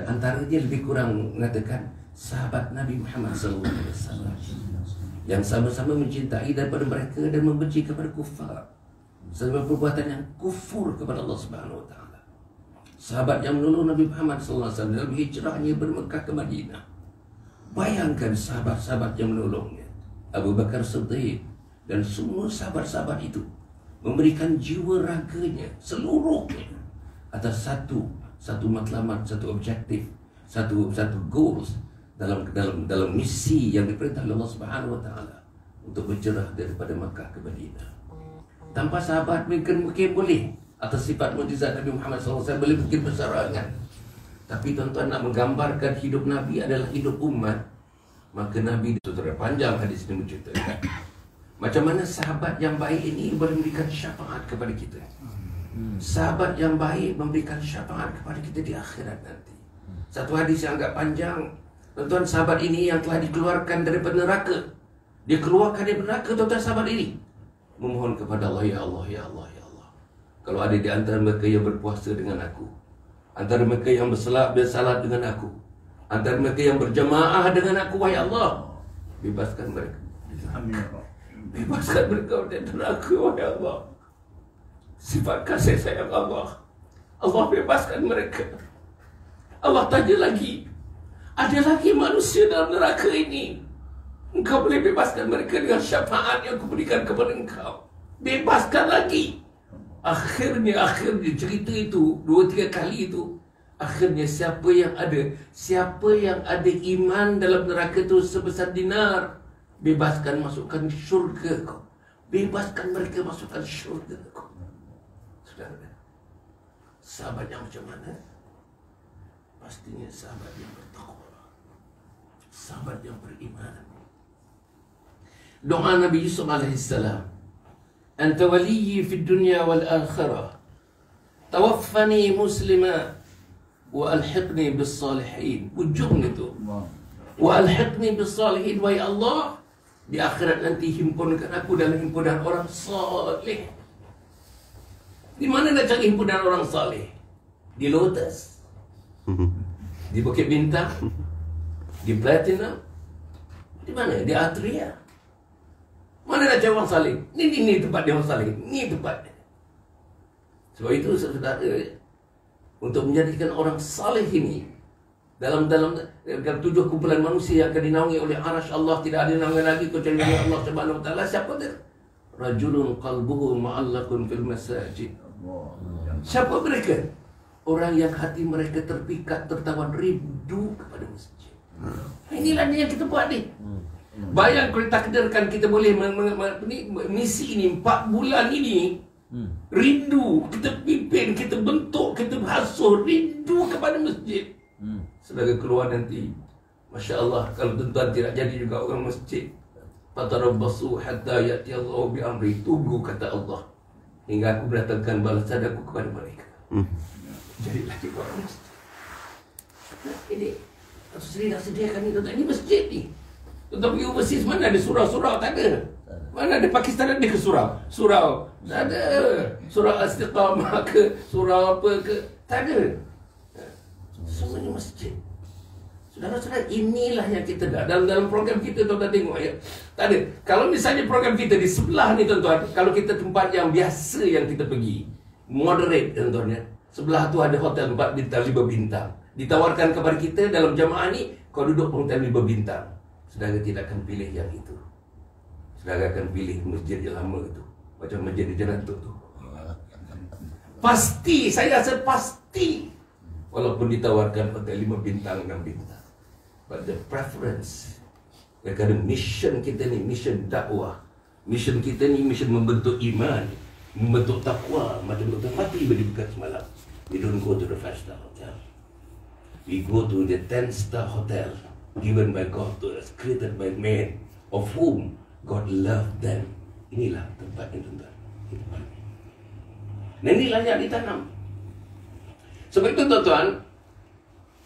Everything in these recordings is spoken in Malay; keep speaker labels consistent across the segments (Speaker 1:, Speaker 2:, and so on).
Speaker 1: Antaranya lebih kurang mengatakan sahabat Nabi Muhammad SAW yang sama-sama mencintai daripada mereka dan membenci kepada kufar, sebab perbuatan yang kufur kepada Allah Subhanahu Wa Taala. Sahabat yang menolong Nabi Muhammad SAW dalam hijrahnya dari Mekah ke Madinah. Bayangkan sahabat-sahabat yang menolongnya, Abu Bakar Siddiq dan semua sahabat-sahabat itu memberikan jiwa raganya seluruhnya atas satu matlamat, satu objektif, satu goals dalam misi yang diperintah oleh Allah Subhanahu Wa Taala untuk berhijrah daripada Makkah ke Madinah. Tanpa sahabat mungkin boleh atas sifat mukjizat Nabi Muhammad SAW boleh mungkin berserangan. Tapi tuan-tuan nak menggambarkan hidup Nabi adalah hidup umat, maka Nabi itu terpanjang hadis ini menceritakan macam mana sahabat yang baik ini boleh memberikan syafaat kepada kita. Sahabat yang baik memberikan syafaat kepada kita di akhirat nanti. Satu hadis yang agak panjang, tuan-tuan, sahabat ini yang telah dikeluarkan daripada neraka, dia keluarkan dari neraka, tuan-tuan, sahabat ini memohon kepada Allah, ya Allah, ya Allah, ya Allah, kalau ada di antara mereka yang berpuasa dengan aku, antara mereka yang bersalat dengan aku, antara mereka yang berjamaah dengan aku, wahai Allah, bebaskan mereka. Bebaskan mereka dari neraka, wahai Allah. Sifat kasih sayang Allah, Allah bebaskan mereka. Allah tanya lagi, ada lagi manusia dalam neraka ini, engkau boleh bebaskan mereka dengan syafaat yang aku berikan kepada engkau. Bebaskan lagi. Akhirnya cerita itu 2-3 kali itu, akhirnya siapa yang ada iman dalam neraka itu sebesar dinar, bebaskan, masukkan syurga kau. Bebaskan mereka, masukkan syurga kau. Saudara, sahabat yang macam mana? Pastinya sahabat yang bertakwa, sahabat yang beriman. Doa Nabi Yusuf alaihissalam, Anta waliyyi fid dunya wal akhirah, tawaffani muslima wa alhiqni bis salihin. Ujung itu, wa alhiqni bis salihin, wahai Allah, di akhirat nanti himpunkan aku dalam himpunan orang saleh. Di mana nak cari himpunan orang saleh? Di Lotus, di Bukit Bintang, di Platinum, di mana? Di Atria. Mana nak cari orang saleh? Ini tempat dia orang saleh. Ini tempat dia. Sebab itu saudara, untuk menjadikan orang saleh ini dalam 7 kumpulan manusia yang akan dinaungi oleh arasy Allah, tidak ada naungan lagi kecuali Allah Subhanahu Wa Taala. Siapa dia? Rajulun qalbuhu ma'allaqun fil masajid. Siapa mereka? Orang yang hati mereka terpikat, tertawan rindu kepada masjid. Inilah yang kita buat ni. Bayang kalau takdirkan kita boleh misi ini 4 bulan ini, rindu, kita pimpin, kita bentuk, kita basuh, rindu kepada masjid. Sedangkan keluar nanti, Masya Allah, kalau tuan-tuan tidak jadi juga orang masjid, fatarabbasu hatta ya'ti Allah bi amri, tunggu kata Allah hingga aku mendatangkan balasan aku kepada mereka. Jadilah juga orang masjid. Ini Rasulullah dah sediakan ini, tuan-tuan, ini masjid ni. Tuan-tuan pergi overseas, mana ada surau-surau? Tak ada. Mana ada Pakistan ada ke surau? Surau tak ada. Surau Istiqamah ke, surau apa ke, tak ada. Semuanya masjid. Saudara-saudara, inilah yang kita dah dalam program kita, tuan-tuan tengok ya. Tak ada. Kalau misalnya program kita di sebelah ni, tuan-tuan, kalau kita tempat yang biasa yang kita pergi, moderate, tuan-tuan ya, sebelah tu ada hotel 4 bintang, 5 bintang. Ditawarkan kepada kita dalam jamaah ni, kau duduk hotel 5 bintang. Saudara tidak akan pilih yang itu. Saudara akan pilih masjid yang lama itu, macam masjid di Jerantuk tu. Pasti, saya rasa pasti. Walaupun ditawarkan hotel 5 bintang, 6 bintang. But the preference, kerana mission kita ni, mission dakwah. Mission kita ni, mission membentuk iman, membentuk takwa. Macam Dr. Fatih berikan semalam. We don't go to the 5-star hotel. We go to the 10-star hotel, given by God to us, created by man, of whom God loved them. Inilah tempatnya, tuan-tuan. Nah, inilah yang ditanam. Sebab itu, tuan-tuan,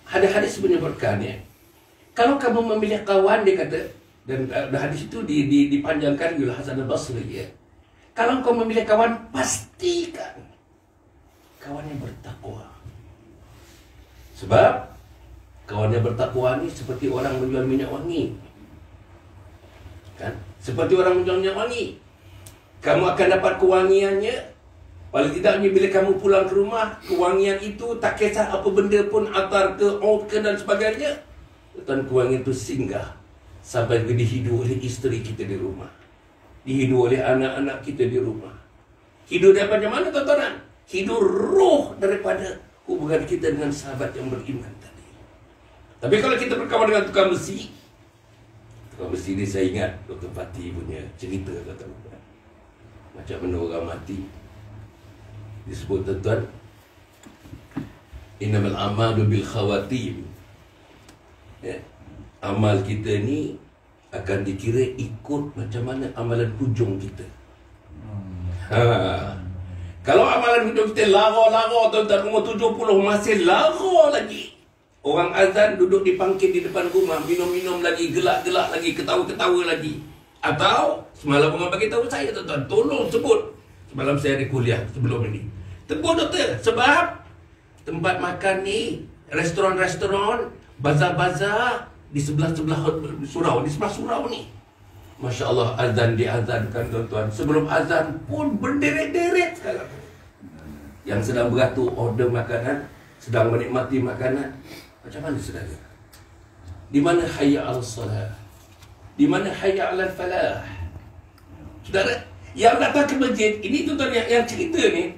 Speaker 1: ada hadis menyebutkan ya, kalau kamu memilih kawan, dia kata, dan hadis itu dipanjangkan oleh Hasan al-Basri ya, kalau kau memilih kawan, pastikan kawan yang bertakwa. Sebab Kawan yang bertakwa ni seperti orang menjual minyak wangi. Kan? Seperti orang menjual minyak wangi. Kamu akan dapat kewangiannya. Paling tidaknya bila kamu pulang ke rumah, kewangian itu tak kisah apa benda pun, atar ke, oud ke dan sebagainya. Dan kewangian itu singgah sampai dihidu oleh isteri kita di rumah. Dihidu oleh anak-anak kita di rumah. Hidup daripada mana tuan-tuan? Hidup roh daripada hubungan kita dengan sahabat yang beriman tadi. Tapi kalau kita berkawan dengan tukang besi ni saya ingat Dr. Fatih punya cerita, tuan-tuan. Macam mana orang mati. Disebut, tuan-tuan, innamal a'malu bil khawatim. Ya. Amal kita ni akan dikira ikut macam mana amalan hujung kita. Kalau amalan hujung kita lara-lara, tuan-tuan, umur 70 masih lara lagi. Orang azan duduk di pangkit di depan rumah, minum-minum lagi, gelak-gelak lagi, ketawa-ketawa lagi. Atau semalam orang bagi tahu saya, tuan-tuan, tolong sebut. Semalam saya ada kuliah sebelum ini. Sebut, doktor, sebab tempat makan ni, restoran-restoran, bazar-bazar di sebelah-sebelah surau, di sebelah surau ni. Masya Allah, azan diazankan, tuan-tuan. Sebelum azan pun berderet-deret sekarang. Yang sedang beratur order makanan, sedang menikmati makanan. Macam mana, saudara? Di mana hayya al-salah? Di mana hayya al-falah? Saudara, yang datang ke masjid, ini tuan-tuan yang cerita ni,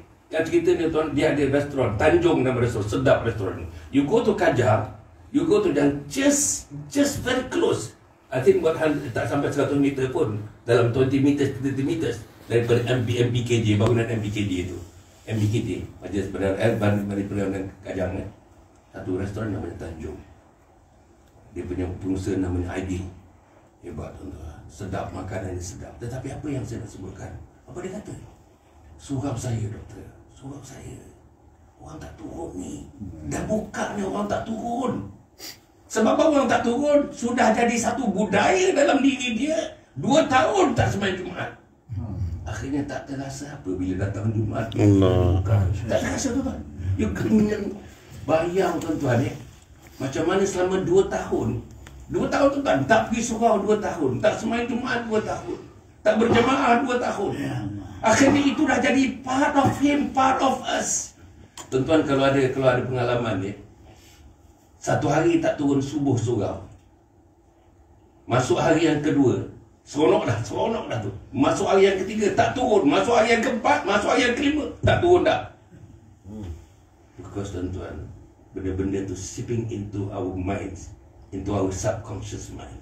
Speaker 1: tuan, dia ada restoran, Tanjung nama restoran, sedap restoran ni. You go to Kajar, you go to dan just very close. I think buat tak sampai 100 meter pun, dalam 20 meters, 30 meters daripada MBKJ, bangunan MBKJ itu. MBKJ, Majlis Perdagangan Kajang kan. Satu restoran namanya Tanjung. Dia punya pengusaha namanya Aidil. Hebat, tuan-tuan. Sedap, makanan dia sedap. Tetapi apa yang saya nak sebutkan? Apa dia kata? Surau saya, doktor. Surau saya. Orang tak turun ni. Dah buka ni orang tak turun. Sebab orang tak turun, sudah jadi satu budaya dalam diri dia. 2 tahun tak sembahyang Jumaat. Akhirnya tak terasa apa bila datang Jumaat. Allah. Tak terasa, tuan-tuan. You kenyang. Bayang, tuan-tuan, macam mana selama 2 tahun. 2 tahun, tuan-tuan. Tak pergi surau 2 tahun. Tak sembahyang Jumaat 2 tahun. Tak berjemaah 2 tahun. Akhirnya itu dah jadi part of him, part of us. Tuan-tuan, kalau ada pengalaman ni, satu hari tak turun subuh surau. Masuk hari yang kedua, seronok dah tu. Masuk hari yang ketiga, tak turun. Masuk hari yang keempat, masuk hari yang kelima, tak turun dah. Because, tuan-tuan, benda-benda tu seeping into our minds, into our subconscious mind.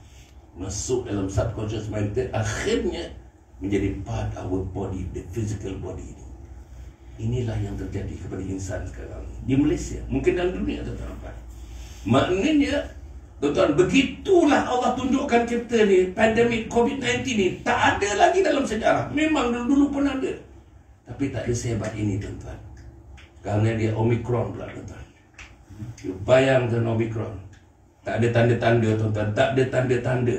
Speaker 1: Masuk dalam subconscious mind kita, akhirnya menjadi part our body, the physical body. Inilah yang terjadi kepada insan sekarang di Malaysia, mungkin dalam dunia, tuan-tuan. Maknanya, tuan-tuan, begitulah Allah tunjukkan kita ni, pandemik COVID-19 ni tak ada lagi dalam sejarah. Memang dulu pun ada, tapi tak ada sehebat ini, tuan-tuan. Kerana dia Omicron pula, tuan-tuan. You bayangkan Omicron. Tak ada tanda-tanda, tuan-tuan. Tak ada tanda-tanda.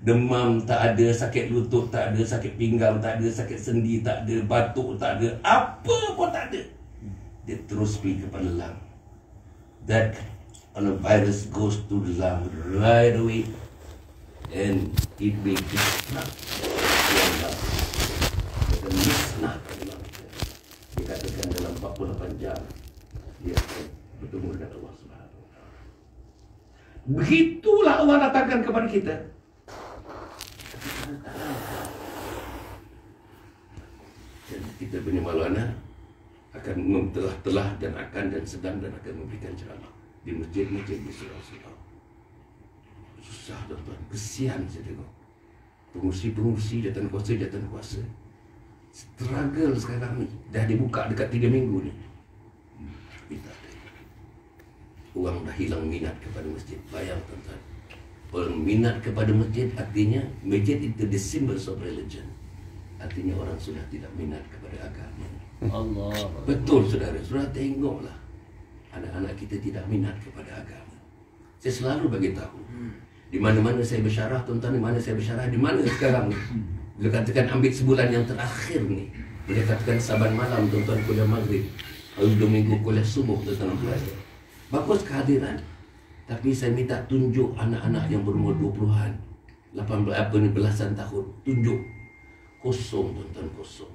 Speaker 1: Demam tak ada, sakit lutut tak ada, sakit pinggang tak ada, sakit sendi tak ada, batuk tak ada, apa pun tak ada. Dia terus pergi kepada lung. That on a virus goes to the lung right away and it will disrupt your lung. Dia akan musnah lung. Dikatakan dalam 48 jam dia akan bertemu dengan Allah Subhanahu wa Ta'ala. Begitulah Allah datangkan kepada kita. Jadi kita punya maulana akan telah dan akan dan sedang dan akan memberikan ceramah di masjid-masjid di surau-surau. Susah, tuan-tuan, kesian saya tengok pengurusi-pengurusi jawatan kuasa struggle sekarang ni. Dah dibuka dekat 3 minggu ni, kita orang dah hilang minat kepada masjid. Bayang, tuan-tuan, orang minat kepada masjid artinya masjid itu the symbols of religion. Artinya orang sudah tidak minat kepada agama. Allah. Betul, saudara. Saudara tengoklah anak-anak kita tidak minat kepada agama. Saya selalu bagi tahu. Di mana-mana saya bersyarah, tuan-tuan, di mana saya bersyarah, di mana sekarang ni. Bila katakan ambil sebulan yang terakhir ni, bila katakan saban malam, tuan-tuan, kuliah maghrib, lalu 2 minggu kuliah subuh, tuan-tuan, belajar. Bagus kehadiran. Tapi saya minta tunjuk anak-anak yang berumur 20-an, 18 belasan tahun, tunjuk. Kosong tuan-tuan, kosong.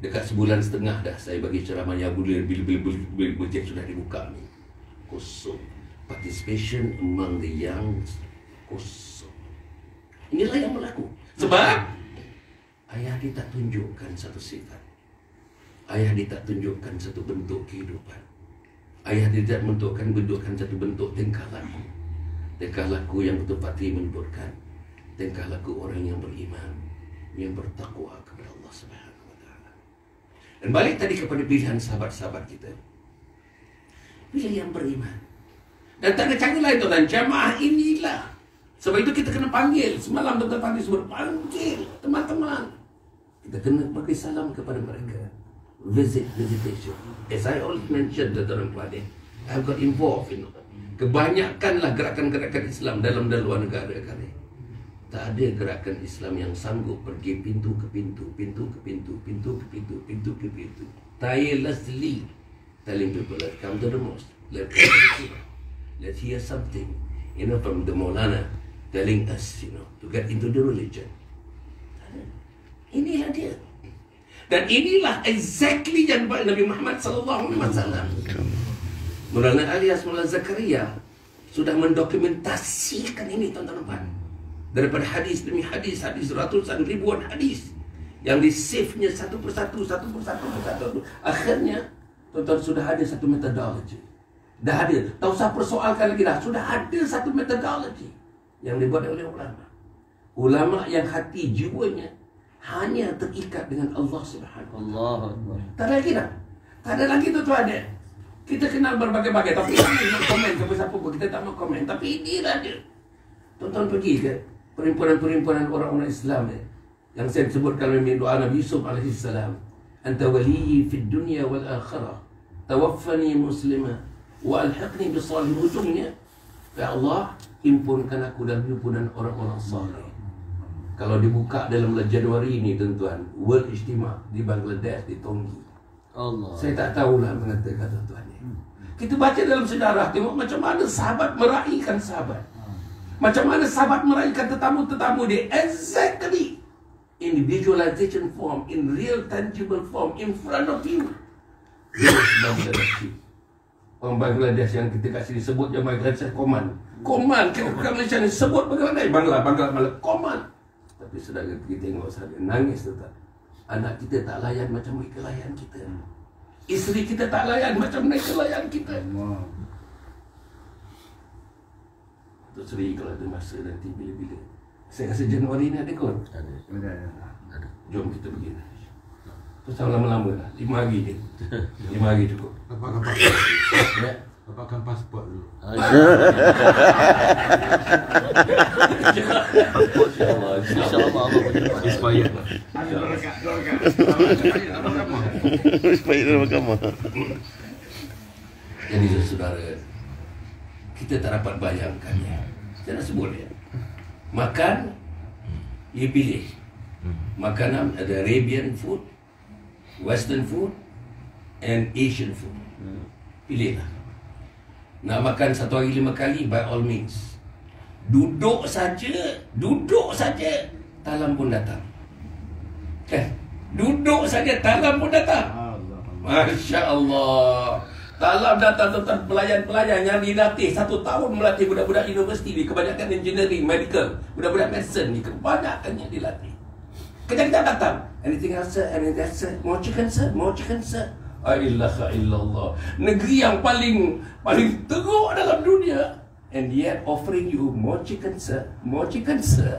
Speaker 1: Dekat sebulan setengah dah saya bagi ceramah yang bila projek sudah dibuka ni. Kosong. Participation among the young, kosong. Inilah yang berlaku. Sebab ayah dia tak tunjukkan satu sifat. Ayah dia tak tunjukkan satu bentuk kehidupan. Ayah dia tak menunjukkan satu bentuk tingkah laku. Tingkah laku yang betul pati menyebutkan tingkah laku orang yang beriman, yang bertakwa kepada Allah Subhanahu wa taala. Dan balik tadi kepada pilihan sahabat-sahabat kita. Pilih yang beriman. Dan tak ada cara lain tuan-tuan, jamaah inilah. Sebab itu kita kena panggil. Semalam Dr. Fadli sebut, panggil teman-teman. Kita kena bagi salam kepada mereka. Visitation. As I always mentioned, Dr. Fadli, I've got involved, Kebanyakanlah gerakan-gerakan Islam dalam dan luar negara kami. Tak ada gerakan Islam yang sanggup pergi pintu ke pintu, pintu ke pintu, pintu ke pintu, pintu ke pintu. Tirelessly telling people, let's come to the mosque. Let's hear something, from the Maulana telling us, to get into the religion. Inilah dia. Dan inilah exactly yang Nabi Muhammad SAW, Maulana alias Maulana Zakaria, sudah mendokumentasikan ini, tuan-tuan. Daripada hadis demi hadis, ratusan ribuan hadis yang di-save-nya satu persatu. Akhirnya, tuan-tuan, sudah ada satu metodologi. Dah ada. Tak usah persoalkan lagi dah. Sudah ada satu metodologi yang dibuat oleh ulama. Ulama yang hati jiwanya hanya terikat dengan Allah Subhanahu wa taala. Tak ada lagi dah. Tak ada lagi tuan-tuan ada. Kita kenal berbagai-bagai, tapi kami nak komen ke siapa pun, kita tak mau komen. Tapi inilah dia. Tuan-tuan pergi ke perhimpunan orang-orang Islam yang saya sebutkan dalam doa Nabi Yusuf alaihissalam. Anta waliyyi fid dunya wal akhirah. Tawaffani muslimah wa alhiqni bisalihin. Ujungnya, ya Allah, himpunkan aku dalam himpunan orang-orang saleh. Kalau dibuka dalam bulan Januari ini, tuan-tuan, World Ijtima di Bangladesh, di Tonggi. Allah. Saya tak tahulah mengatakan, tuan-tuan. Kita baca dalam sejarah, tengok macam mana sahabat meraihkan sahabat. Macam mana sahabat meraihkan tetamu-tetamu dia. Exactly. In visualization form, in real tangible form, in front of you. Orang Bangladesh yang kita kat sini sebut je Bangladesh Koman. Koman, kita bukan Malaysia ni sebut Bangladesh. Bangla, Koman. Tapi saudara kita tengok sahaja, nangis tetap. Anak kita tak layan macam mereka layan kita. Isteri kita tak layan macam mereka layan kita. Tok Seri kalau ada masa nanti bila-bila. Saya rasa Januari ni ada kot? Ada. Jom kita pergi. Pasal lama-lama lah. 5 hari je. 5 hari cukup. Dapatkan pasport dulu. InsyaAllah Allah inspired. Inspired dalam agama. Jadi saudara, kita tak dapat bayangkannya. Saya nak sebut dia. Makan, dia pilih. Makanan ada Arabian food, Western food, and Asian food. Pilihlah. Nak makan satu hari 5 kali, by all means. Duduk saja, talam pun datang. Duduk saja, talam pun datang. Masya Allah. Talam datang tentang pelayan-pelayan yang dilatih 1 tahun melatih budak-budak universiti ni, kebanyakan engineering, medical, budak-budak medicine ni, kebanyakannya dilatih. Kejap-kejap datang. Anything else, sir? Anything else, sir? More chicken, sir? More chicken, sir? Ailaha illallah. Negeri yang paling teruk dalam dunia, and yet offering you more chicken, sir? More chicken, sir?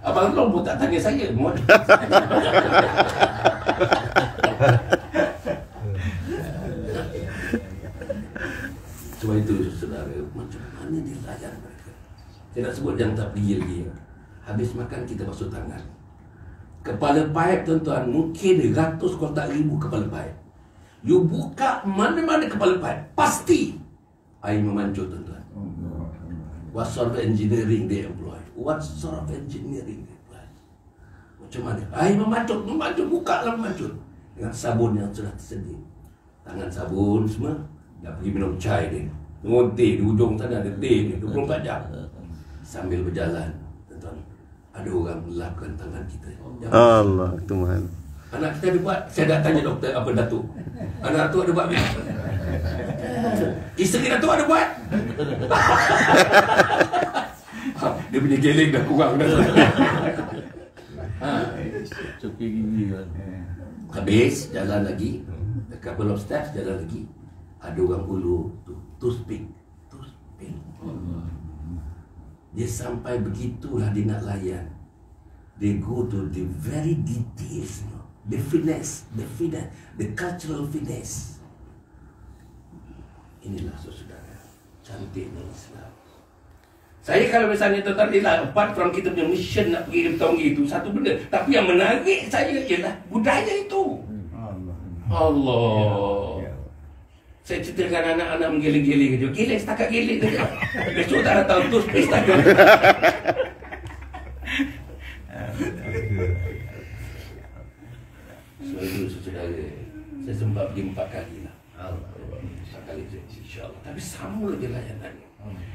Speaker 1: Abang Long pun tak tanya saya. More chicken, sir? Sebab itu saudara, macam mana dia layan mereka. Saya nak sebut yang tak pergi lagi. Habis makan kita basuh tangan. Kepala paip, tuan-tuan, mungkin ratus kalau tak ribu kepala paip. You buka mana-mana kepala paip, pasti air memancur, tuan-tuan. What sort of engineering they employ? What sort of engineering they employ? Macam mana? Air memancur, buka lah memancur. Dengan sabun yang sudah tersedia. Tangan sabun semua, Nak pergi minum chai dia. Teh di ujung sana ada teh dia 24 jam. Sambil berjalan, tuan, ada orang melapkan tangan kita.
Speaker 2: Allah Tuhan.
Speaker 1: Anak kita ada buat. Saya dah tanya doktor apa Datuk. Anak tu ada buat apa? Isteri Datuk ada buat. Dia punya geleng dah kurang dah.
Speaker 3: Cukup gigi kan.
Speaker 1: Habis jalan lagi, a couple of steps jalan lagi, ada orang ulu tu toothpick. Dia sampai begitulah dia nak layan. They go to the very details, you know, the finesse, the cultural finesse. Inilah saudara, cantiknya Islam. Saya kalau misalnya tuan-tuan apart from kita punya mission nak pergi ke Tongi itu satu benda, tapi yang menarik saya ialah budaya itu. Allah. Saya ceritakan anak-anak menggeleng-geleng je. Geleng setakat geleng je. Besok tak datang tu space tak ada. Selalu saudara, saya sempat pergi 4 kali lah. 4 kali je, insyaAllah. Tapi sama je layanannya.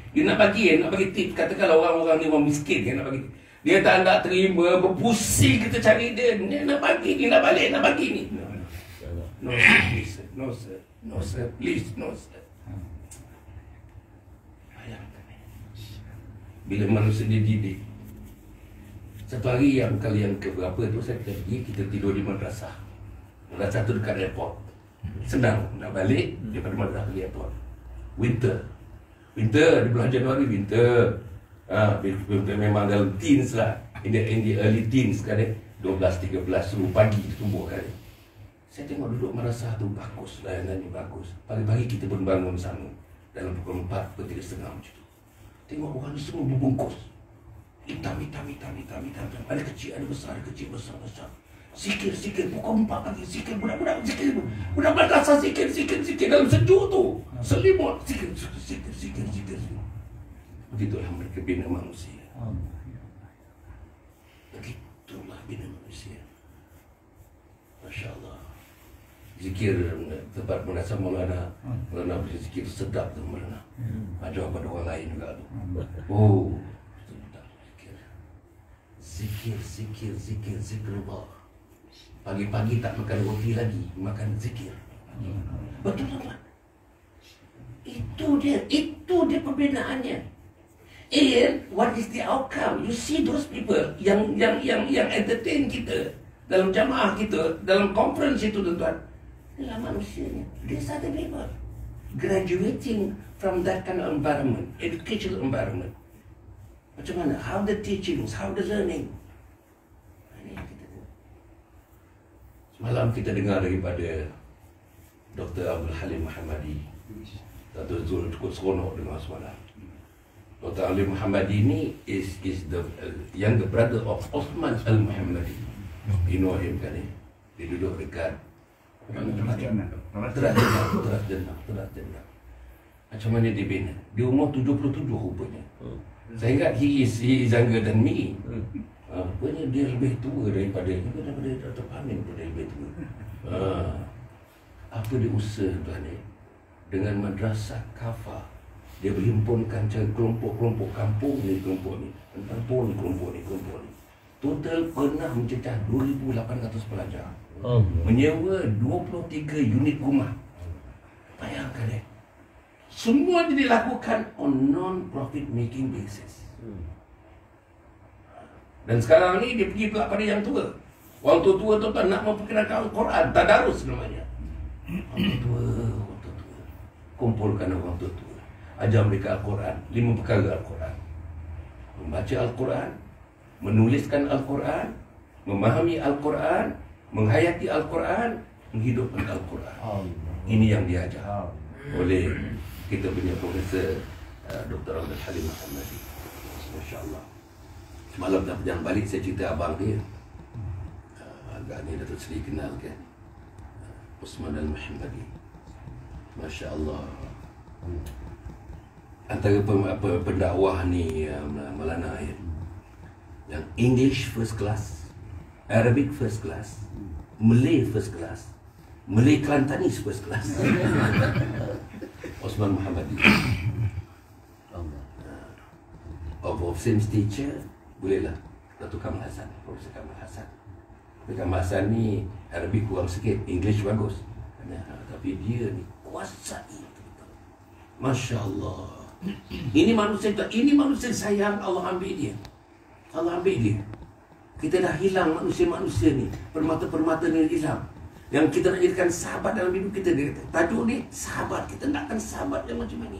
Speaker 1: Dia nak bagi tip. Katakanlah orang-orang ni orang miskin dia nak bagi. Dia tak nak terima, berpusing kita cari dia. Dia nak bagi, dia nak balik, nak bagi ni. No sir, please sir. No sir. No sir, please, no sir. Bayangkan bila manusia dididik. Satu hari yang kali yang keberapa tu saya pergi, kita tidur di madrasah. Madrasah tu dekat airport. Senang nak balik daripada madrasah ke airport. Winter di bulan Januari winter. Memang dalam teens lah. In the early teens kan 12-13 subuh pagi subuh kan. Saya tengok duduk madrasah tu bagus, layanannya bagus. Pagi-pagi kita pun bangun sama dalam pukul 4 ke 3:30 macam tu. Tengok orang ni semua berbungkus. Hitam. Ada kecil, ada besar, ada kecil, besar. Sikir, pukul 4 pagi, sikir, budak-budak, sikir. Budak madrasah, sikir. Dalam sejuk tu. Selimut, sikir. Begitulah mereka bina manusia. Begitulah bina manusia. Masya Allah. Zikir tempat merasa Maulana berzikir sedap tu Maulana. Ajar pada orang lain juga tu. Oh, zikir Allah. Pagi-pagi tak makan roti lagi, makan zikir. Betul tak? Itu dia perbedaannya. And what is the outcome? You see those people yang entertain kita dalam jamaah kita, dalam conference itu tuan-tuan. Inilah manusianya. These are the people graduating from that kind of environment, educational environment. Macam mana? How the teachings, how the learning. Semalam kita dengar daripada Dr. Abdul Halim Muhammadi. Dr. Zul cukup seronok dengar semalam. Dr. Halim Muhammadi ni is the younger brother of Osman Al-Muhammadi. You know him kan ni? Dia duduk dekat Teras Jannah. Macam mana dia bina? Dia umur 77 rupanya. Saya ingat he is younger than me. Rupanya dia lebih tua daripada Dr. Pamin pun dia lebih tua. Apa dia usaha tuan ni? Dengan madrasah kafah, dia berhimpunkan kelompok-kelompok kampung ni, kelompok ni. Total pernah mencecah 2,800 pelajar. Menyewa 23 unit rumah. Bayangkan semua dilakukan on non-profit making basis. Dan sekarang ni dia pergi pula pada yang tua. Orang tua-tua tu nak memperkenalkan Al-Quran, tadarus namanya. Orang tua. Kumpulkan orang tua-tua. Ajar mereka Al-Quran, 5 perkara Al-Quran. Membaca Al-Quran, menuliskan Al-Quran, memahami Al-Quran, menghayati Al-Quran, menghidupkan Al-Quran. Ini yang diajar oleh kita punya Profesor Dr. Abdul Halim Muhammadi. Masya Allah. Semalam dah berjalan balik, saya cerita abang dia. Agaknya Datuk Seri kenal kan, Osman Al-Muhammadi. Masya Allah. Antara pendakwah ni Maulana yang English first class, Arabic first class, Malay first class, Malay Kelantanis first class. Osman Muhammadi. Of same teacher, bolehlah. Datuk Kamal Hassan, Profesor Kamal Hassan. Kamal Hassan ni Arabic kurang sikit, English bagus. Tapi dia ni kuasai. Masya Allah. Ini manusia sayang, Allah ambil dia. Allah ambil dia. Kita dah hilang manusia-manusia ni. Permata-permata ni hilang. Yang kita nak jadikan sahabat dalam hidup kita. Tajuk ni, sahabat. Kita nakkan sahabat yang macam ni.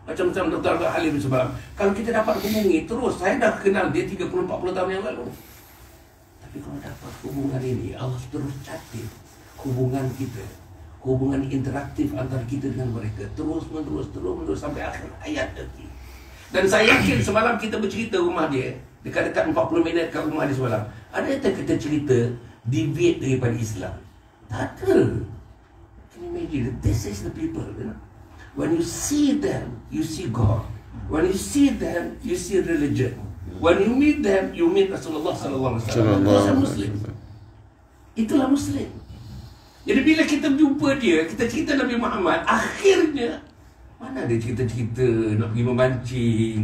Speaker 1: Macam Dr. Abdul Halim sebab kalau kita dapat hubungi terus, saya dah kenal dia 30-40 tahun yang lalu. Tapi kalau dapat hubungan ini, Allah terus catat hubungan kita. Hubungan interaktif antara kita dengan mereka terus menerus sampai akhir hayat nanti. Dan saya yakin semalam kita bercerita rumah dia, dekat-dekat 40 minit kat rumah dia semalam. Ada yang kita cerita deviate daripada Islam? Tak ada. Can you imagine? This is the people, you know? When you see them, you see God. When you see them, you see religion. When you meet them, you meet Rasulullah sallallahu alaihi wasallam. Itulah Muslim. Itulah Muslim. Jadi bila kita jumpa dia, kita cerita Nabi Muhammad, akhirnya mana ada cerita-cerita nak pergi memancing,